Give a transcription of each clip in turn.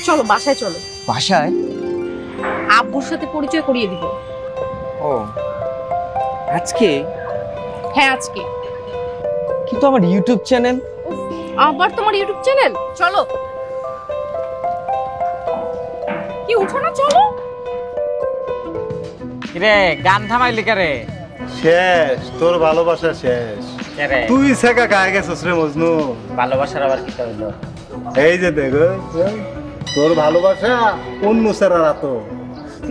চলো বাসায় চলো। বাসায়? আব্বুর সাথে পরিচয় করিয়ে দিব। ও আজকে? হ্যাঁ আজকে। কিন্তু আমার ইউটিউব চ্যানেল। আবার তোমার ইউটিউব চ্যানেল? চলো। কি উঠো না, চলো। রে গান থামাইলি কে? শেষ, তোর ভালোবাসা শেষ। তুই সেকা গায়ে গেছিস রে মজনু। ভালোবাসার আবার কি হইলো? এই যে দেখ, তোর ভালোবাসা অন্য সেরারা তো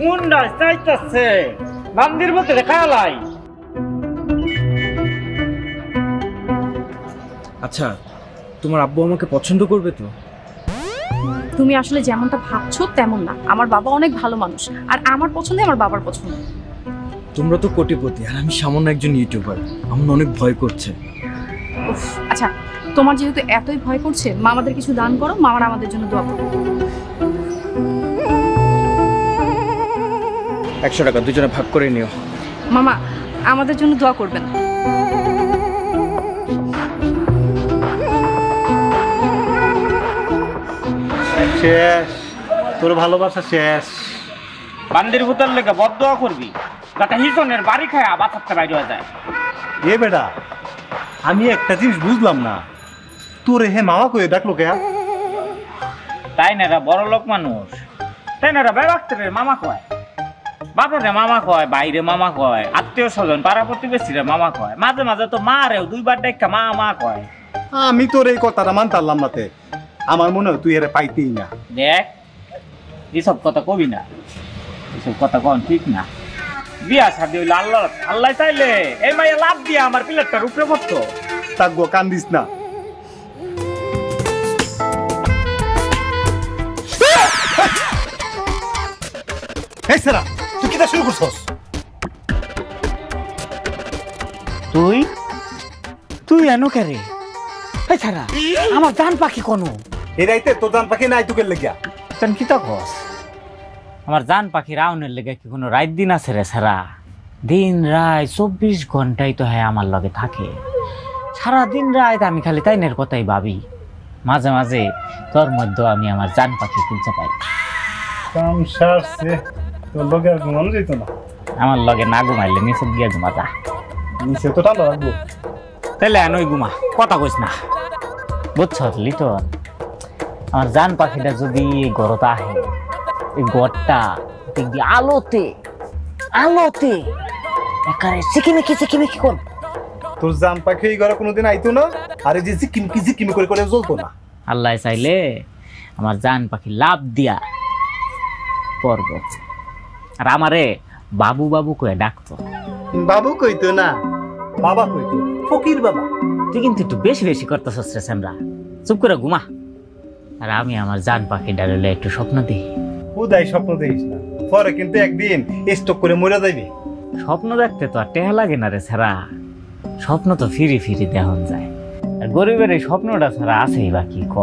মুন্ডা চাইতাছে মন্দির মধ্যে দেখালাই। আচ্ছা, তোমার আব্বু আমাকে পছন্দ করবে তো? তুমি আসলে যেমনটা ভাবছো তেমন না। আমার বাবা অনেক ভালো মানুষ, আর আমার পছন্দে আমার বাবার পছন্দ। তোমরা তো কোটিপতি আর আমি সামান্য একজন ইউটিউবার। আমার অনেক ভয় করছে। আচ্ছা, তোমার যেহেতু এতই ভয় করছে, মা আমাদের কিছু দান করো, মামারা আমাদের জন্য দোয়া করো। 100 টাকা দুজনে ভাগ করে নিও। মামা আমাদের জন্য দোয়া করবেন। শেষ, তোর ভালোবাসা শেষ। বান্দির ভূতের লেগে বদদোয়া করবি যাতে হিজনের বাড়ি খায়া বাঁচাতে বাইরে হয়ে যায়। এ বেটা, আমি একটা জিনিস বুঝলাম না, তোর হে মামা কয়ে ডাকলো কে? তাই না, এরা বড় লোক মানুষ। তাই না, এরা বেড়াতে মামা কয়, বাপরে মামা কয়, বাইরে মামা কয়, আত্মীয় স্বজন পাড়া প্রতিবেশীরা মামা কয়, মাঝে মাঝে তো মারেও 2 বার ডাক্কা মা মা কয়। আমি তোর এই কথাটা মানতাম না তে। আমার মনে হয় তুই এর পাইতেই না। দেখ, এসব কথা কবি না, এসব কথা কন ঠিক না। বিয়া শাদি হইলে আল্লাহ আল্লাহ চাইলে এই মাইয়া লাভ দিয়া আমার পিলারটার উপরে পড়তো। তাক গো, কান্দিস না। এই সেরা, তুই কিটা শুরু করছস? তুই তুই এনো কে রে? এই ছাড়া আমার জান পাখি কোনো এই রাইতে তোর জান পাখি নাই তোকে লেগিয়া? তেন কি তা কস? আমার জান পাখি রাউনের লেগে কি কোনো রাত দিন আছে রে? সারা দিন রাত 24 ঘন্টাই তো হ্যাঁ আমার লগে থাকে। সারা দিন রাত আমি খালি তাইনের কথাই ভাবি। মাঝে মাঝে তোর মধ্যে আমি আমার জান পাখি খুঁজে পাই। কাম সারছে, তোর লগে আর ঘুমানো যেত না। আমার লগে না ঘুমাইলে নিচে গিয়া ঘুমা যা। নিচে তো ঠান্ডা লাগবো। তাইলে আনই ঘুমা, কথা কইস না। বুঝছ লিটন, আমার জান পাখিটা যদি গড়তে আহে, এই গড়টা দেখবি আলোতে আলোতে একারে চিকিমিকি কর। তোর জান পাখি এই ঘরে কোনোদিন আইতো না, আর এই যে জিকিমি করে করে জ্বলতো না। আল্লাহ চাইলে আমার জান পাখি লাভ দিয়া পড়ব, আর আমারে বাবু বাবু কয়ে ডাকতো। বাবু কইতো না, বাবা কইতো, ফকির বাবা। তুই কিন্তু একটু বেশি বেশি করতেছস রে সেমরা। চুপ করে ঘুমা। আর আমি আমার জান পাখি ডালে একটু স্বপ্ন দিই। উদয় স্বপ্ন দেখিস না, পরে কিন্তু একদিন স্টক করে মরে যাবি। স্বপ্ন দেখতে তো আর টেহা লাগে না রে ছাড়া। স্বপ্ন তো ফিরি ফিরি দেহন যায়, আর গরিবের এই স্বপ্নটা ছাড়া আছেই বাকি ক।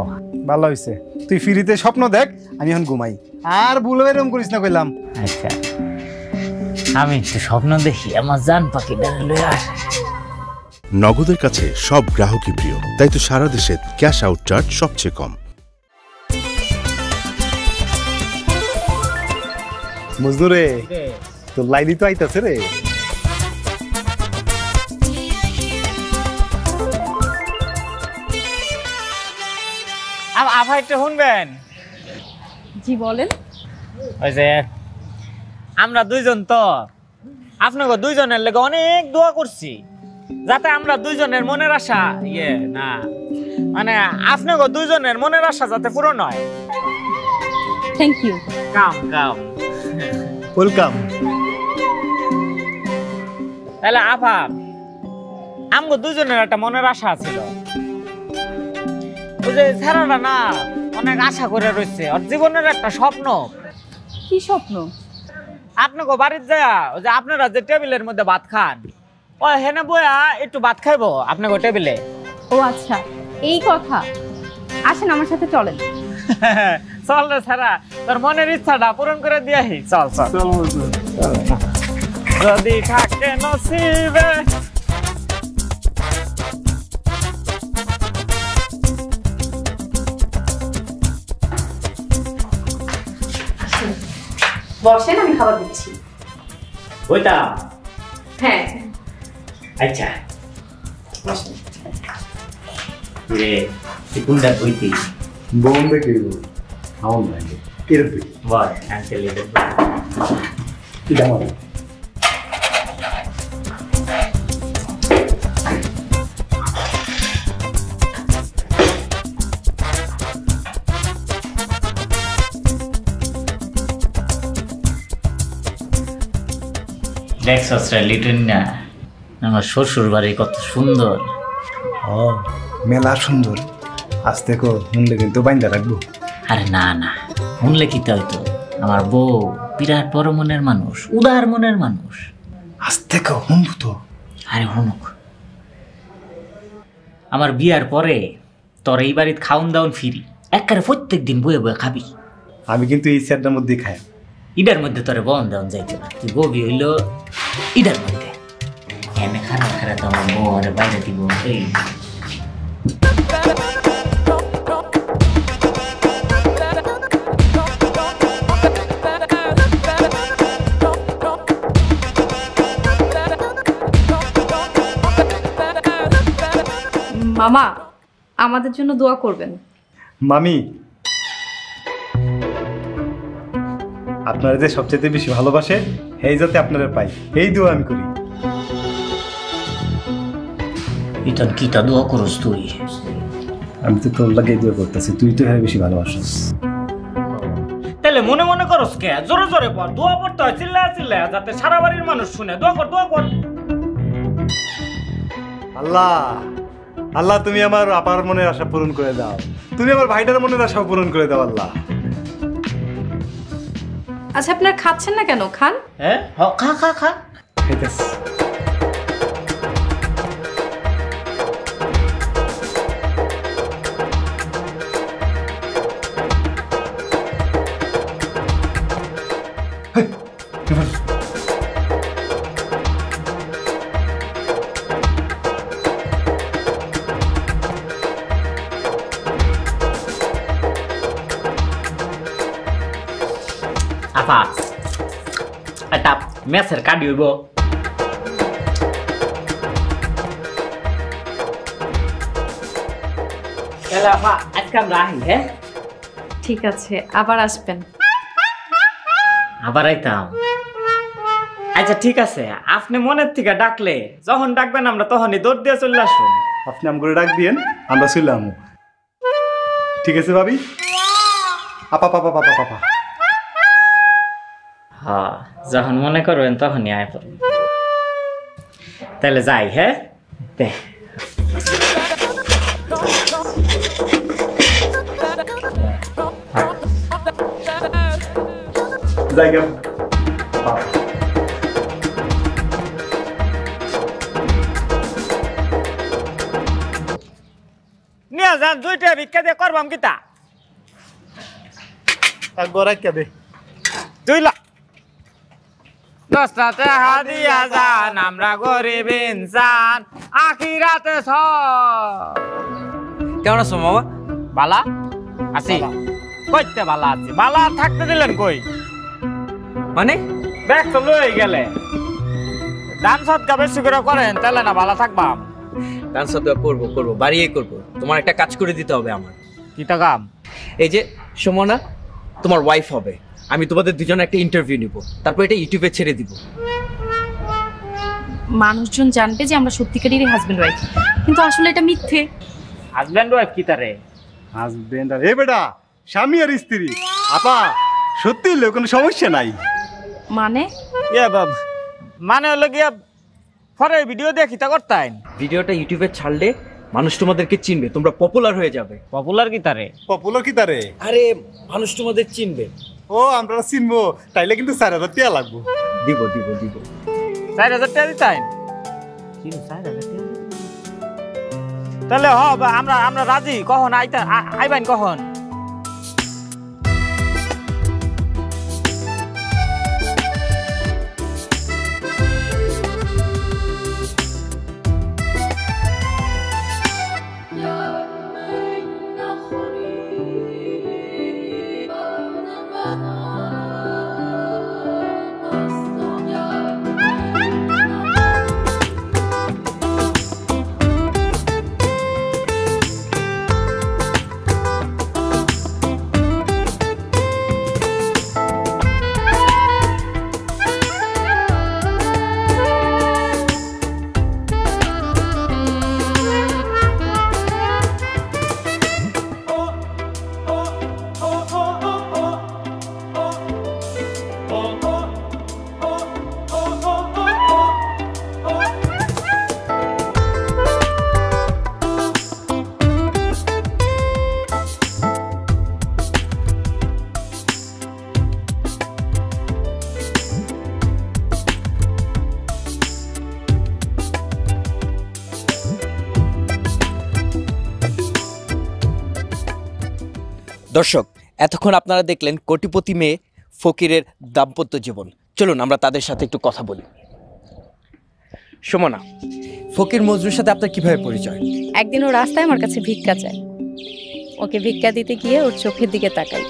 ভালো হয়েছে, তুই ফ্রিতে স্বপ্ন দেখ, আমি এখন ঘুমাই। আর ভুল এরকম করিস না কইলাম। আচ্ছা, আমি একটু স্বপ্ন দেখি আমার জান পাখি ডালে লয়ে আসে। নগদের কাছে সব গ্রাহকই প্রিয়, তাই তো সারা দেশে ক্যাশ আউট চার্জ সবচেয়ে কম। মজনু রে, তোর লাইলি তো আইতাছে রে। আভা একটু শুনবেন? জি বলেন। ওই যে আমরা দুইজন তো আপনাকে দুইজনের লেগে অনেক দোয়া করছি, যাতে আমরা দুইজনের মনের আশা না মানে আপনাকে দুইজনের মনের আশা যাতে পূরণ হয়। Thank you. Come come welcome. তাহলে আভা, আমগো দুইজনের একটা মনের আশা ছিল। ওই যে ছেলেটা না অনেক আশা করে রয়েছে, ওর জীবনের একটা স্বপ্ন। কি স্বপ্ন? আপনাকে বাড়িতে যায় ওই যে আপনারা যে টেবিলের মধ্যে ভাত খান, ও হেনে বয়া একটু ভাত খাইবো আপনাকে টেবিলে। ও আচ্ছা, এই কথা। আসেন আমার সাথে চলেন। চল রে ছাড়া, তোর মনের ইচ্ছাটা পূরণ করে দিয়াহি। চল চল যদি থাকে নসিবে। বসেন, আমি খাবার দিচ্ছি। ওইটা হ্যাঁ আচ্ছা বসেন। রে কোনটা বইতে বোম্বে কি আমার লাগে এরবে বল আঙ্কেল এটা কি দাম দেখছস রে লিটন না আমার শ্বশুর বাড়ি কত সুন্দর। ও মেলা সুন্দর। আজ থেকে শুনলে কিন্তু বাইন্দা রাখবো। আরে না না শুনলে কি হয়তো, আমার বউ বিরাট বড় মনের মানুষ, উদার মনের মানুষ। আজ থেকে শুনবো তো। আরে শুনুক, আমার বিয়ার পরে তোর এই বাড়িতে খাওন দাওন ফিরি একবারে প্রত্যেক দিন বয়ে বয়ে খাবি। আমি কিন্তু এই সেটটার মধ্যে খাই। ইডার মধ্যে তোরে বন দেওয়ান যাইতো না, তুই ববি হইল ইডার মধ্যে। এনে খারাপ খারাপ আমার বউ আরে বাইরে দিব। এই মামা আমাদের জন্য দোয়া করবেন। মামি, আপনারা যে সবচেয়ে বেশি ভালোবাসে এই যাতে আপনারা পাই, এই দোয়া আমি করি। এটা কিটা দোয়া করস তুই? আমি তো তোর লাগে দোয়া করতেছি, তুই তো হ্যাঁ বেশি ভালোবাসিস। তাহলে মনে মনে করস কে? জোরে জোরে পড়, দোয়া পড়তে হয় চিল্লা চিল্লা, যাতে সারা বাড়ির মানুষ শুনে। দোয়া কর দোয়া কর। আল্লাহ আল্লাহ, তুমি আমার আপার মনের আশা পূরণ করে দাও, তুমি আমার ভাইটার মনের আশা পূরণ করে দাও আল্লাহ। আচ্ছা আপনারা খাচ্ছেন না কেন? খান। হ্যাঁ খা খা খা। খাইতেছি। আপা এটা মেসের কাটি হইব। আপা আজকে আমরা আহি। হ্যাঁ ঠিক আছে, আবার আসবেন। আবার আইতাম। আচ্ছা ঠিক আছে, আপনি মনের থেকে ডাকলে যখন ডাকবেন আমরা তখনই দৌড় দিয়ে চলে আসুন। আপনি আম করে ডাক দিয়েন, আমরা চললাম। ঠিক আছে ভাবি। আপা পাপা পাপা পাপা। হ্যাঁ যখন মনে করবেন তখনই আয় পড়বেন। তাহলে যাই। হ্যাঁ জায়গা নিয়ে যান, দুইটা ভিক্ষা দিয়ে করবাম কিতা। একবার কে দে 2 লাখ 10 টাকা দিয়া যান, আমরা গরিব ইনসান আখিরাতে কেমন আছো মামা? বালা আছি। কইতে বালা আছি, বালা থাকতে দিলেন কই? মানে ব্যাগ তো লই গেলে। দান সৎকা বেশি করে করেন তাহলে না বালা থাকবাম। ডান্স করবো, বাড়িয়ে করবো। তোমার একটা কাজ করে দিতে হবে আমার। কিটা কাম? এই যে সুমনা তোমার ওয়াইফ হবে, আমি তোমাদের দুজনে একটা ইন্টারভিউ নিব, তারপর এটা ইউটিউবে ছেড়ে দিব। মানুষজন জানবে যে আমরা সত্যিকারেরই হাজবেন্ড ওয়াইফ, কিন্তু আসলে এটা মিথ্যে। হাজবেন্ড ওয়াইফ কি তারে? হাজবেন্ড আর এ বেটা স্বামী আর স্ত্রী। আপা সত্যি কোনো সমস্যা নাই। মানে মানে হলো গিয়া পরে ভিডিও দিয়ে কিতা করতেন। ভিডিওটা ইউটিউবে ছাড়লে মানুষ তোমাদেরকে চিনবে, তোমরা পপুলার হয়ে যাবে। পপুলার কি তারে? পপুলার কি তারে? আরে মানুষ তোমাদের চিনবে। ও আমরা চিনবো, তাইলে কিন্তু 4000 টাকা লাগবো। দিব 4000 টাকা দিতেন? তাহলে আমরা রাজি। কখন আইবেন কখন? দর্শক, এতক্ষণ আপনারা দেখলেন কোটিপতি মেয়ে ফকিরের দাম্পত্য জীবন। চলুন আমরা তাদের সাথে একটু কথা বলি। সুমনা, ফকির মজনুর সাথে আপনার কিভাবে পরিচয়? একদিন ও রাস্তায় আমার কাছে ভিক্ষা চায়, ওকে ভিক্ষা দিতে গিয়ে ওর চোখের দিকে তাকাই,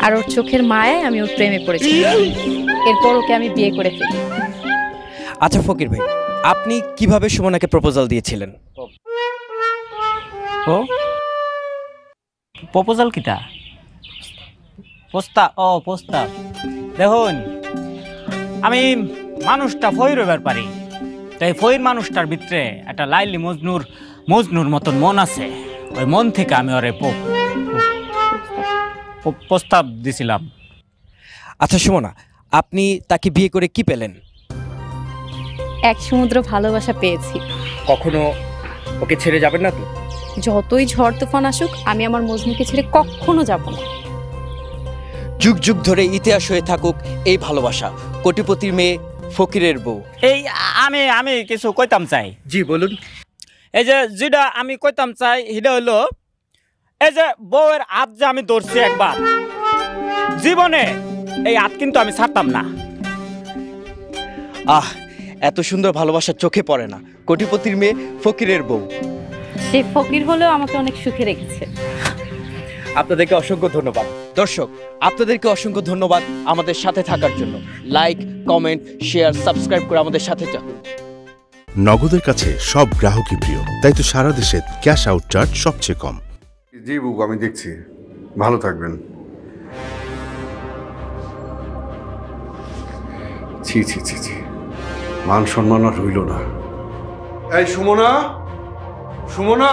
আর ওর চোখের মায়ায় আমি ওর প্রেমে পড়েছি। এরপর ওকে আমি বিয়ে করে ফেলি। আচ্ছা ফকির ভাই, আপনি কিভাবে সুমনাকে প্রপোজাল দিয়েছিলেন? ও প্রপোজাল কিটা? প্রস্তাব দেখুন, আমি মানুষটা ফইর হইবার পারি, তাই ফইর মানুষটার ভিতরে একটা লাইলি মজনুর মতন মন আছে। ওই মন থেকে আমি ওরে প্রস্তাব দিছিলাম। আচ্ছা সুমনা, আপনি তাকে বিয়ে করে কি পেলেন? এক সমুদ্র ভালোবাসা পেয়েছি। কখনো ওকে ছেড়ে যাবেন না তো? যতই ঝড় তুফান আসুক, আমি আমার মজনুকে ছেড়ে কখনো যাব না। যুগ যুগ ধরে ইতিহাস হয়ে থাকুক এই ভালোবাসা, কোটিপতির মেয়ে ফকিরের বউ। এই আমি কিছু কইতাম চাই। জি বলুন। এই যে যেটা আমি কইতাম চাই সেটা হলো, এই যে বউয়ের হাত যে আমি ধরছি একবার জীবনে, এই হাত কিন্তু আমি ছাড়তাম না। এত সুন্দর ভালোবাসা চোখে পড়ে না। কোটিপতির মেয়ে ফকিরের বউ, সে ফকির হলেও আমাকে অনেক সুখে রেখেছে। আপনাদেরকে অসংখ্য ধন্যবাদ। দর্শক, আপনাদেরকে অসংখ্য ধন্যবাদ আমাদের সাথে থাকার জন্য। লাইক, কমেন্ট, শেয়ার, সাবস্ক্রাইব করে আমাদের সাথে থাকুন। নগদের কাছে সব গ্রাহকই প্রিয়, তাই তো সারা দেশে ক্যাশ আউট চার্জ সবচেয়ে কম। জি বুবু, আমি দেখছি। ভালো থাকবেন। ছি ছি ছি ছি, মান সম্মান আর রইল না। এই সুমনা, সুমনা,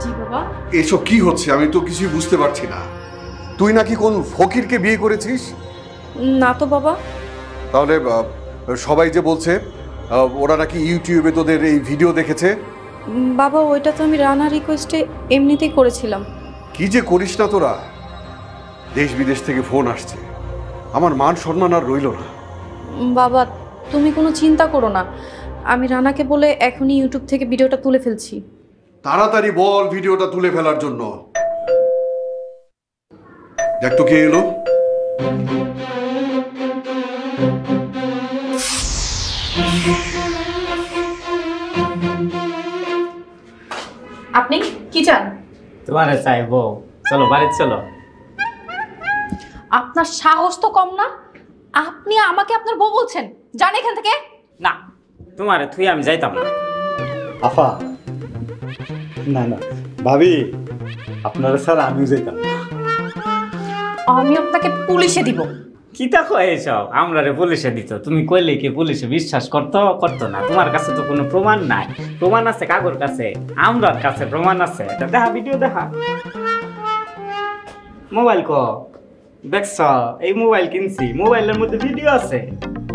জি বাবা। এসব কি হচ্ছে? আমি তো কিছুই বুঝতে পারছি না। তুই নাকি কোন ফকিরকে বিয়ে করেছিস? না তো বাবা। তাহলে সবাই যে বলছে ওরা নাকি ইউটিউবে তোদের এই ভিডিও দেখেছে। বাবা, ওইটা তো আমি রানা রিকোয়েস্টে এমনিতেই করেছিলাম। কি যে করিস না তোরা! দেশ বিদেশ থেকে ফোন আসছে, আমার মান সম্মান আর রইল না। বাবা, তুমি কোনো চিন্তা করো না, আমি রানাকে বলে এখনই ইউটিউব থেকে ভিডিওটা তুলে ফেলছি। তাড়াতাড়ি বল ভিডিওটা তুলে ফেলার জন্য। দেখ তো কে এলো। আপনি কি চান? তোমারে চাইবো, চলো বাড়ি চলো। আপনার সাহস তো কম না, আপনি আমাকে আপনার বউ বলছেন? যান এখান থেকে। না, তোমারে তুই আমি যাইতাম না। আফা, না না ভাবি, আপনারা স্যার আমিও যেতাম। আমি আপনাকে পুলিশে দিব। কি দেখো এইসব, আমরা রে পুলিশে দিত, তুমি কইলে কি পুলিশে বিশ্বাস করতো না? তোমার কাছে তো কোনো প্রমাণ নাই। প্রমাণ আছে কাগর কাছে, আমরার কাছে প্রমাণ আছে। দেখা ভিডিও দেখা, মোবাইল দেখছ? এই মোবাইল কিনছি, মোবাইলের মধ্যে ভিডিও আছে।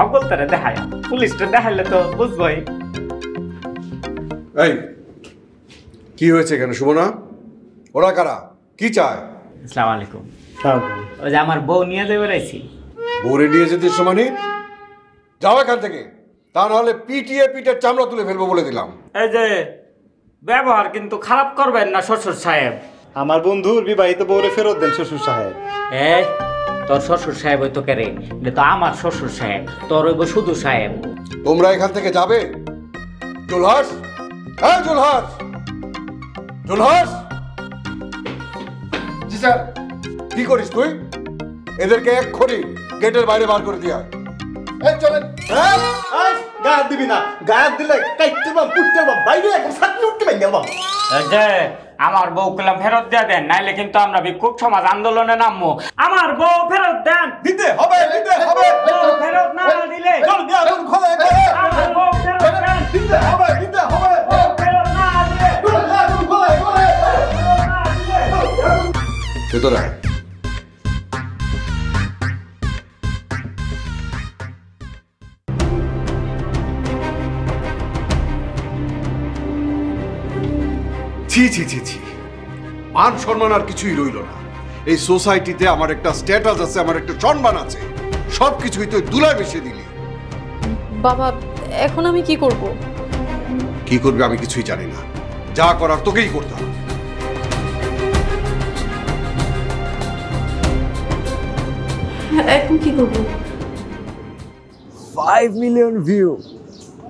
অকল তারা দেখায়, পুলিশটা দেখাইলে তো বুঝবই। এই কি হয়েছে এখানে সুমনা? ওরা কারা? কি চায়? আসসালামু আলাইকুম। ওই যে আমার বউ নিয়ে যাবে রাইছি। বউরে নিয়ে যেতে সমানে যাও এখান থেকে, তা নাহলে পিটিয়ে পিঠের চামড়া তুলে ফেলবো বলে দিলাম। এই যে ব্যবহার কিন্তু খারাপ করবেন না শ্বশুর সাহেব। আমার বন্ধুর বিবাহিত বউরে ফেরত দেন শ্বশুর সাহেব। এই তোর শ্বশুর সাহেব হইতো কেরে? এটা তো আমার শ্বশুর সাহেব, তোর হইব শুধু সাহেব। তোমরা এখান থেকে যাবে? জুলহাস, হ্যাঁ জুলহাস, জুলহাস। জি স্যার। কি করিস তুই? এদেরকে এক্ষুনি গেটের বাইরে বার করে দিয়া। এই চলেন। গায়ে দিবি না, গায়ে দিলে কাইতে বাম পুটতে বাম বাইরে এখন সাতটি উঠতে বাইরে বাম। এই যে আমার বউ কলাম ফেরত দিয়ে দেন, নাইলে কিন্তু আমরা বিক্ষোভ সমাজ আন্দোলনে নামবো। আমার বউ ফেরত দেন। দিতে হবে, দিতে হবে। বউ ফেরত না দিলে আমার বউ ফেরত দেন। দিতে হবে, দিতে হবে। বউ ফেরত না দিলে ভেতরে আয়। ছি ছি ছি ছি, মান সম্মান আর কিছুই রইল না। এই সোসাইটিতে আমার একটা স্ট্যাটাস আছে, আমার একটা সম্মান আছে, সবকিছুই তুই দুলায় মিশিয়ে দিলি। বাবা, এখন আমি কি করব? কি করবে আমি কিছুই জানি না, যা করার তোকেই করতে হবে। এখন কি করবো? 5 million view,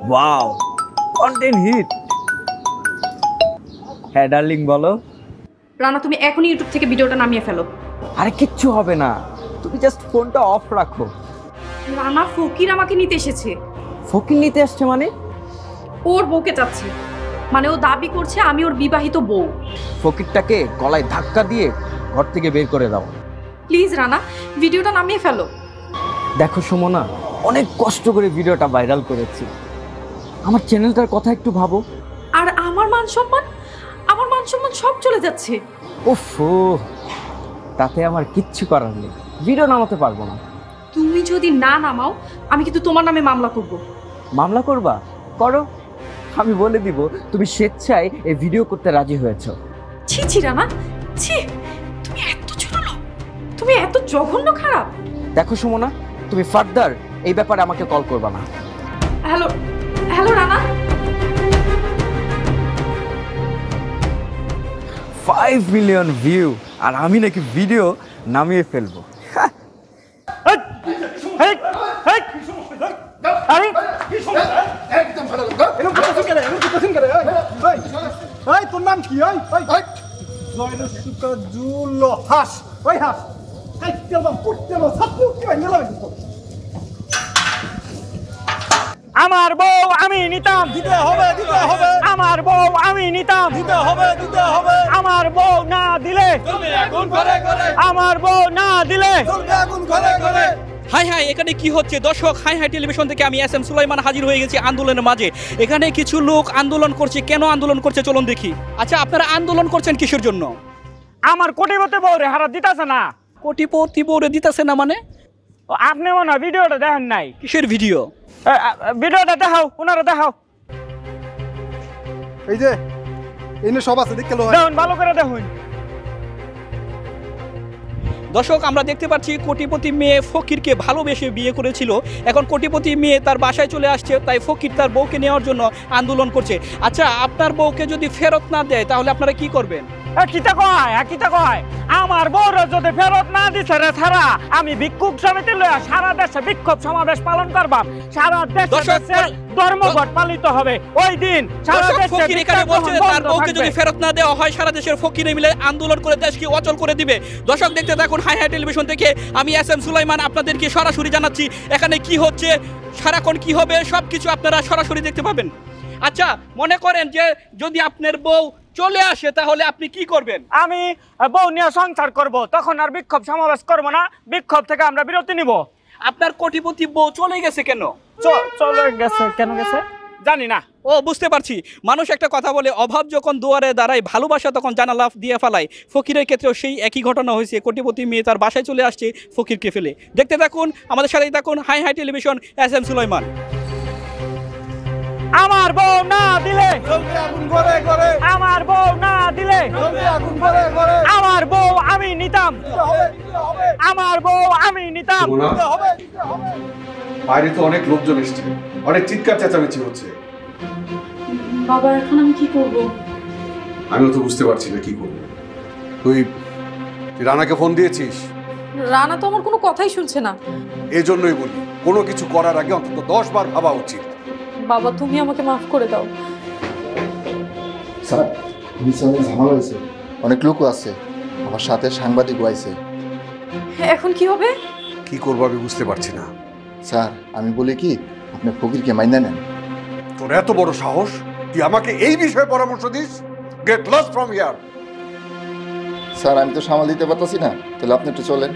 wow, content hit. হ্যাঁ ডার্লিং বলো। রানা, তুমি এখনই ইউটিউব থেকে ভিডিওটা নামিয়ে ফেলো। আরে কিচ্ছু হবে না, তুমি জাস্ট ফোনটা অফ রাখো। রানা, ফকির আমাকে নিতে এসেছে। ফকির নিতে আসছে মানে? ওর বউকে চাচ্ছে, মানে ও দাবি করছে আমি ওর বিবাহিত বউ। ফকিরটাকে গলায় ধাক্কা দিয়ে ঘর থেকে বের করে দাও। প্লিজ রানা, ভিডিওটা নামিয়ে ফেলো। দেখো সুমনা, অনেক কষ্ট করে ভিডিওটা ভাইরাল করেছি, আমার চ্যানেলটার কথা একটু ভাবো। আর আমার মান সম্মান সব চলে যাচ্ছে। ওফো, তাতে আমার কিচ্ছু করার নেই, ভিডিও নামাতে পারবো না। তুমি যদি না নামাও আমি কিন্তু তোমার নামে মামলা করব। মামলা করবা? করো, আমি বলে দিব তুমি স্বেচ্ছায় এই ভিডিও করতে রাজি হয়েছো। ছি ছি রানা, ছি, তুমি এত ছোট লোক, তুমি এত জঘন্য খারাপ। দেখো সুমনা, তুমি ফার্দার এই ব্যাপারে আমাকে কল করবা না। Hello hello Rana. 5 million view আর আমি নাকি ভিডিও নামিয়ে ফেলবো। তোর নাম কি? হাস ওই হাস আমার বউ আমি নিতাম, দিতে হবে আমার বউ আমি নিতাম, দিতে হবে আমার বউ না দিলে, আমার বউ না দিলে। হাই হাই, এখানে কি হচ্ছে দর্শক? হাই হাই টেলিভিশন থেকে আমি এস এম সুলাইমান হাজির হয়ে গেছি আন্দোলনের মাঝে। এখানে কিছু লোক আন্দোলন করছে, কেন আন্দোলন করছে চলুন দেখি। আচ্ছা, আপনারা আন্দোলন করছেন কিসের জন্য? আমার কোটিপতি বউ রে হারা দিতাছে না। কোটিপতি বউরে দিতেছে না মানে? আপনি মনে হয় ভিডিওটা দেখেন নাই। কিসের ভিডিও? ভিডিওটা দেখাও, ওনারা দেখাও। এই যে এনে সব আছে, দেখতে দেখুন, ভালো করে দেখুন। দর্শক, আমরা দেখতে পাচ্ছি কোটিপতি মেয়ে ফকিরকে ভালোবেসে বিয়ে করেছিল, এখন কোটিপতি মেয়ে তার বাসায় চলে আসছে, তাই ফকির তার বউকে নেওয়ার জন্য আন্দোলন করছে। আচ্ছা, আপনার বউকে যদি ফেরত না দেয় তাহলে আপনারা কি করবেন? কিতা কয় আমার বউর যদি ফেরত না দিছে রে ছাড়া আমি ভিক্ষুক সমিতি লইয়া সারা দেশে বিক্ষোভ সমাবেশ পালন করবাম। সারা দেশে ধর্মঘট পালিত হবে ওই দিন। সারা দেশে ফকির এখানে বলছে তার বউকে যদি ফেরত না দেওয়া হয় সারা দেশের ফকিরে মিলে আন্দোলন করে দেশকে অচল করে দিবে। দর্শক, দেখতে থাকুন হাই হাই টেলিভিশন থেকে আমি এস এম সুলাইমান আপনাদেরকে সরাসরি জানাচ্ছি এখানে কি হচ্ছে, সারাক্ষণ কি হবে সবকিছু আপনারা সরাসরি দেখতে পাবেন। আচ্ছা, মনে করেন যে যদি আপনার বউ চলে আসে তাহলে আপনি কি করবেন? আমি বউ নিয়ে সংসার করব, তখন আর বিক্ষোভ সমাবেশ করব না, বিক্ষোভ থেকে আমরা বিরতি নিব। আপনার কোটিপতি বউ চলে গেছে কেন? চলে গেছে কেন গেছে জানি না। ও, বুঝতে পারছি। মানুষ একটা কথা বলে, অভাব যখন দুয়ারে দাঁড়ায় ভালোবাসা তখন জানালা দিয়ে ফেলায়। ফকিরের ক্ষেত্রেও সেই একই ঘটনা হয়েছে, কোটিপতি মেয়ে তার বাসায় চলে আসছে ফকিরকে ফেলে। দেখতে থাকুন, আমাদের সাথেই থাকুন hi hi television, S M Sulaiman. আমার বউ না দিলে, আমার বউ না দিলে, আমার বউ আমি নিতাম, আমার বউ আমি নিতাম। বাইরে তো অনেক লোকজন এসছে, অনেক চিৎকার চেঁচামেচি হচ্ছে। বাবা, এখন আমি কি করব? আমিও তো বুঝতে পারছি না কি করবো। তুই রানাকে ফোন দিয়েছিস? রানা তো আমার কোনো কথাই শুনছে না। এই জন্যই বলি, কোনো কিছু করার আগে অন্তত 10 বার ভাবা উচিত। বাবা, তুমি আমাকে মাফ করে দাও। স্যার, নিচে অনেক ঝামেলা হয়েছে, অনেক লোকও আছে, আমার সাথে সাংবাদিকও আছে। এখন কি হবে? কি করবো আমি বুঝতে পারছি না। স্যার, আমি বলি কি, আপনি ফকিরকে মাইনা নেন। তোর এত বড় সাহস, তুই আমাকে এই বিষয়ে পরামর্শ this? Get lost from here. Sir, আমি তো সামাল দিতে পারতাছি না, তাহলে আপনি একটু চলেন।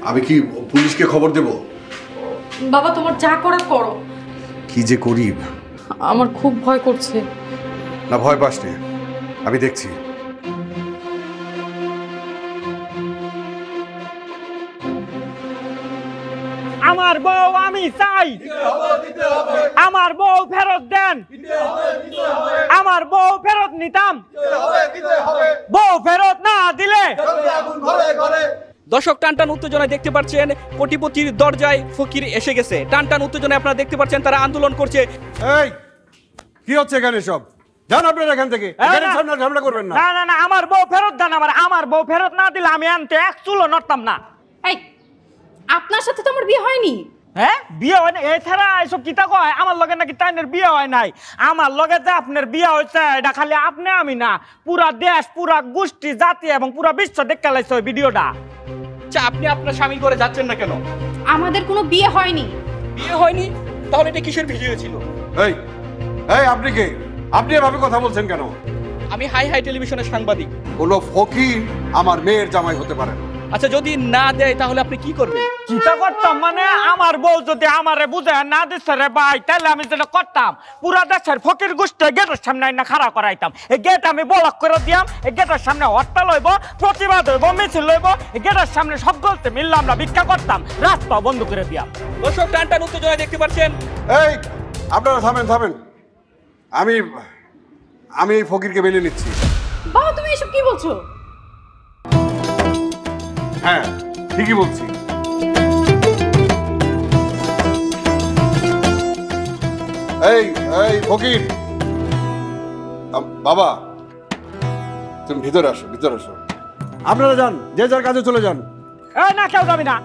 আমি কি পুলিশকে খবর দেব? বাবা, তোমার যা করার করো। কি যে করি, আমার খুব ভয় করছে। না, ভয় পাস নে, আমি দেখছি। আমার বউ আমি চাই, আমার বউ ফেরত দেন, আমার বউ ফেরত নিতাম, বউ ফেরত না দিলে। দর্শক, টানটান উত্তেজনায় দেখতে পাচ্ছেন কোটিপতির দরজায় ফকির এসে গেছে। টানটান উত্তেজনায় আপনারা দেখতে পাচ্ছেন তারা আন্দোলন করছে। এই, কি হচ্ছে এখানে সব? যান আপনারা এখান থেকে, এখানে ঝামেলা করবেন না। না না না, আমার বউ ফেরত দেন। আমার বউ ফেরত না দিলে আমি আনতে এক চুলো নড়তাম না। এই আপনার সাথে তো আমার বিয়ে হয়নি। হ্যাঁ, বিয়ে হয় না? এছাড়া এসব কিতা কয়? আমার লগে নাকি তাইনের বিয়ে হয় নাই। আমার লগে যে আপনার বিয়ে হয়েছে এটা খালি আপনি আমি না, পুরা দেশ, পুরা গোষ্ঠী, জাতি এবং পুরা বিশ্ব দেখতে লাইছে ওই ভিডিওটা। আচ্ছা, আপনি আপনার স্বামী করে যাচ্ছেন না কেন? আমাদের কোনো বিয়ে হয়নি। বিয়ে হয়নি? তাহলে এটা কিসের ভিডিও ছিল? এই এই আপনি কে? আপনি এভাবে কথা বলছেন কেন? আমি হাই টেলিভিশনের সাংবাদিক। কোনো ফকির আমার মেয়ের জামাই হতে পারে না। আচ্ছা, যদি না দেয় তাহলে আপনি কি করবেন? চিন্তা করতাম মানে আমার বউ যদি আমারে বুঝে না দিচ্ছে রে ভাই, তাহলে আমি যেটা করতাম পুরা দেশের ফকির গোষ্ঠী গেটের সামনে না খাড়া করাইতাম। এই গেট আমি ব্লক করে দিয়াম। এই গেটের সামনে হরতাল হইব, প্রতিবাদ হইব, মিছিল হইব। এই গেটের সামনে সব গলতে মিললে আমরা ভিক্ষা করতাম, রাস্তা বন্ধ করে দিয়াম। দর্শক, টানটান উত্তেজনা দেখতে পাচ্ছেন। এই আপনারা থামেন। আমি এই ফকিরকে মেনে নিচ্ছি। বাবা তুমি এসব কি বলছো? হ্যাঁ, ঠিকই বলছি। এই ফকির, বাবা তুমি ভিতরে আসো। আপনারা যান, যে যার কাজে চলে যান। না, কেউ যাবি না,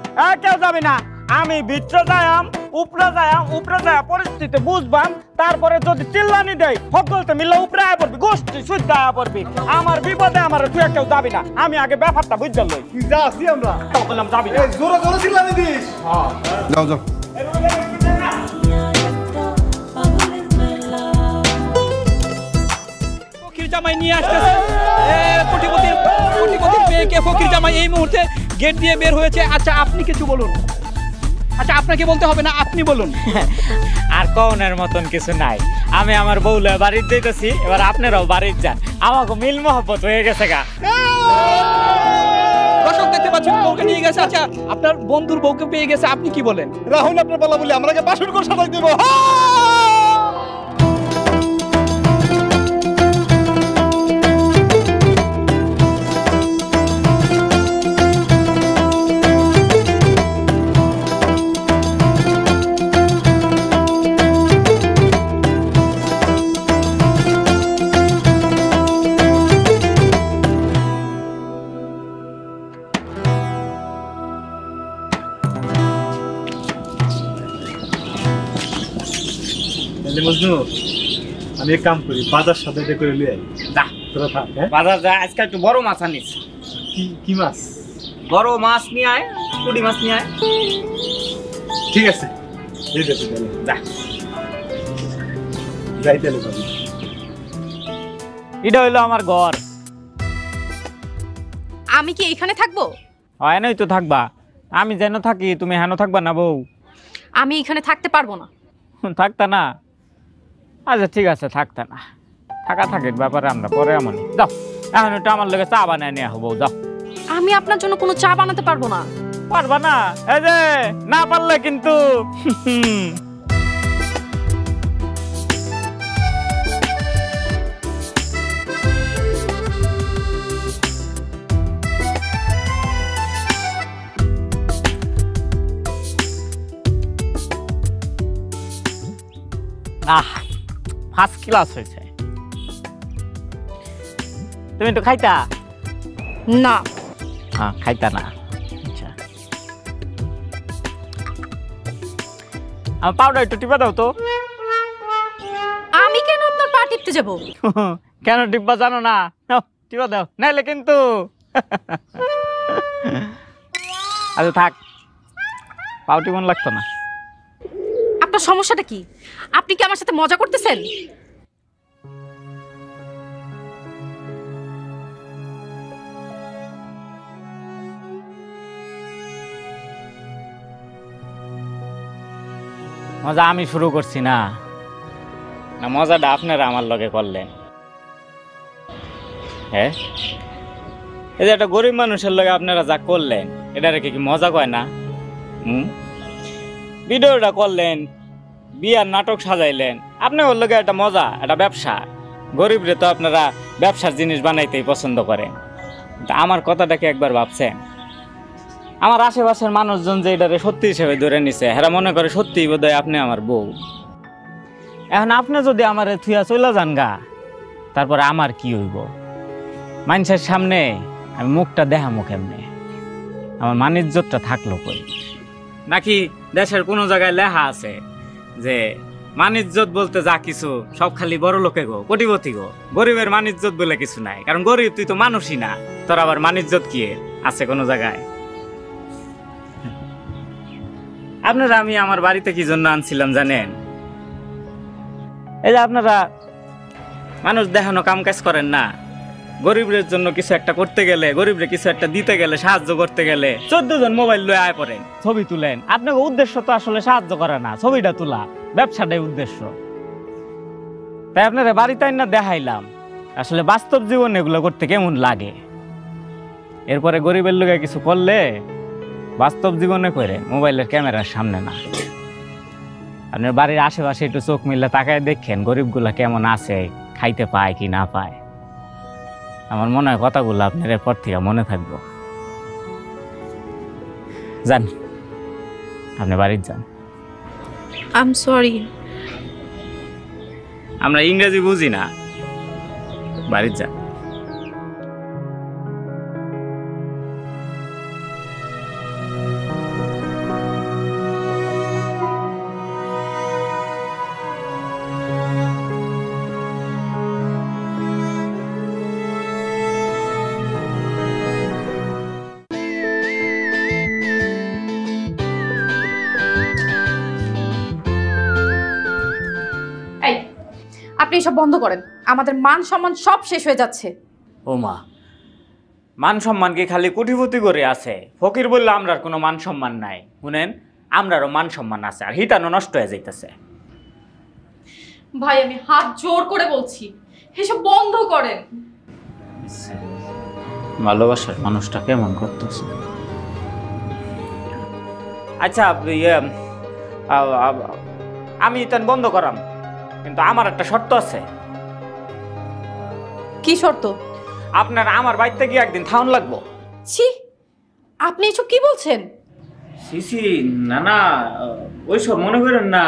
কেউ যাবি না। আমি ভিতরে যাইম, উপরে যায় পরিস্থিতি বুঝবাম। তারপরে যদি চিল্লানি দেয় সকলতে মিলে উপরে আয় পড়বি, গোষ্ঠী শুদ্ধ আয় পড়বি। আমার বিপদে আমার তুই কেউ যাবি না। আমি আগে ব্যাপারটা বুঝতে লই। যা আসি আমরা। বললাম যাবি না। জোরে চিল্লানি দিস। যাও। ফকির জামাই নিয়ে আসতেছে। কোটিপতির মেয়েকে ফকির জামাই এই মুহূর্তে গেট দিয়ে বের হয়েছে। আচ্ছা, আপনি কিছু বলুন। আচ্ছা, আপনাকে বলতে হবে না, আপনি বলুন। আর কওনের মতন কিছু নাই। আমি আমার বউলে বাড়িতে যেতেছি, এবার আপনারাও বাড়িতে যান। আমাকে মিল মহব্বত হয়ে গেছে গা। দর্শক দেখতে পাচ্ছেন বউকে নিয়ে গেছে। আচ্ছা, আপনার বন্ধুর বউকে পেয়ে গেছে, আপনি কি বলেন? রাহুল আপনার বলা বলি আমরাকে বাসন করে সাজাই দেব। মজনু, আমি এক কাম করি, বাজার সাথে করে লিয়ে আই। যা তোরা থাক। বাজার যা, আজকে একটু বড় মাছ আনিস। কি মাছ? বড় মাছ নিয়ে আয়, পুঁটি মাছ নিয়ে আয়। ঠিক আছে, যা যাইতে ভাবি। এটা হইলো আমার ঘর। আমি কি এখানে থাকবো? হয় নাই তো থাকবা। আমি যেন থাকি তুমি হেন থাকবা না বউ? আমি এখানে থাকতে পারবো না। থাকতা না? আচ্ছা ঠিক আছে, থাকতা না। থাকা থাকির ব্যাপারে আমরা পরে এমনই। যাও, এখন একটু আমার লোকে চা বানায় নিয়ে হবো। যাও। আমি আপনার জন্য কোনো চা বানাতে পারবো না। পারবা না? এই যে না পারলে কিন্তু ফার্স্ট ক্লাস হয়েছে। তুমি একটু খাইতা? না। হ্যাঁ, খাইতা না। আচ্ছা, আমার পাউডার একটু টিপা দাও তো। আমি কেন আপনার পা টিপতে যাব? কেন টিপবা জানো না? টিপা দাও, নাইলে কিন্তু। আচ্ছা থাক, পাউ টিপন লাগতো না। আপনার সমস্যাটা কি? আপনি কি আমার সাথে মজা করতেছেন? মজা আমি শুরু করছি না, না মজাটা আপনারা আমার লগে করলেন? হ্যাঁ, এই যে একটা গরিব মানুষের লগে আপনারা যা করলেন, এটা রেখে কি মজা কয় না? ভিডিওটা করলেন, বিয়ার নাটক সাজাইলেন, আপনি ওর লগে একটা মজা, একটা ব্যবসা। গরিবরে তো আপনারা ব্যবসার জিনিস বানাইতেই পছন্দ করেন। আমার কথাটাকে একবার ভাবছেন? আমার আশেপাশের মানুষজন যে এটারে সত্যি হিসেবে ধরে নিছে, এরা মনে করে সত্যিই বোধহয় আপনি আমার বউ। এখন আপনি যদি আমার থুয়া চলে যান গা, তারপরে আমার কি হইব? মানুষের সামনে আমি মুখটা দেখামো কেমনে? আমার মান ইজ্জতটা থাকলো কই? নাকি দেশের কোনো জায়গায় লেখা আছে যে মান ইজ্জত বলতে যা কিছু সব খালি বড় লোকে গো, কোটিপতি গো, গরিবের মান ইজ্জত বলে কিছু নাই? কারণ গরিব তুই তো মানুষই না, তোর আবার মান ইজ্জত কি আছে কোনো জায়গায়? আপনারা আমি আমার বাড়িতে কি জন্য আনছিলাম জানেন? এই যে আপনারা মানুষ দেখানো কাম কাজ করেন না, গরিবের জন্য কিছু একটা করতে গেলে, গরিবরে কিছু একটা দিতে গেলে, সাহায্য করতে গেলে 14 জন মোবাইল লয়ে আয় পড়েন, ছবি তুলেন। আপনার উদ্দেশ্য তো আসলে সাহায্য করা না, ছবিটা তোলা, ব্যবসাটাই উদ্দেশ্য। তাই আপনারা বাড়িতে না দেখাইলাম আসলে বাস্তব জীবনে এগুলো করতে কেমন লাগে। এরপরে গরিবের লোকে কিছু করলে বাস্তব জীবনে করে, মোবাইলের ক্যামেরার সামনে না। আপনার বাড়ির আশেপাশে একটু চোখ মিললে তাকায় দেখেন গরিবগুলা কেমন আছে, খাইতে পায় কি না পায়। আমার মনে হয় কথাগুলো আপনার এরপর থেকে মনে থাকবো। যান, আপনি বাড়িতে যান। I am sorry. আমরা ইংরেজি বুঝি না, বাড়িতে যান। আপনি এসব বন্ধ করেন, আমাদের মান সম্মান সব শেষ হয়ে যাচ্ছে। ও মা, মান সম্মান কি খালি কোটিপতি করে আছে? ফকির বললে আমরার কোনো মান সম্মান নাই। শুনেন, আমরারও মান সম্মান আছে, আর হিতানো নষ্ট হয়ে যাইতেছে। ভাই আমি হাত জোর করে বলছি, এসব বন্ধ করেন। ভালোবাসার মানুষটা কেমন করতেছে? আচ্ছা আমি তেন বন্ধ করাম, কিন্তু আমার একটা শর্ত আছে। কি শর্ত? আপনার আমার বাড়িতে গিয়ে একদিন থাউন লাগবো। ছি, আপনি এসব কি বলছেন? সিসি না না, ওইসব মনে করেন না।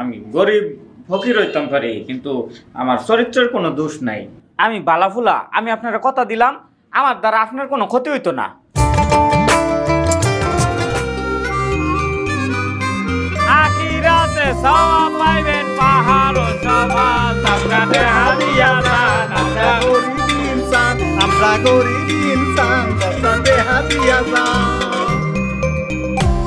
আমি গরিব ফকির হইতাম পারি, কিন্তু আমার চরিত্রের কোনো দোষ নাই। আমি বালাফুলা, আমি আপনার কথা দিলাম, আমার দ্বারা আপনার কোনো ক্ষতি হইতো না। আখিরাতে সওয়াব পাইবেন পাহাড় সওয়াব, আপনাদের হাদিয়া দান। আমরা গরিব ইনসান, আমরা গরিব ইনসান, আপনাদের হাদিয়া দান।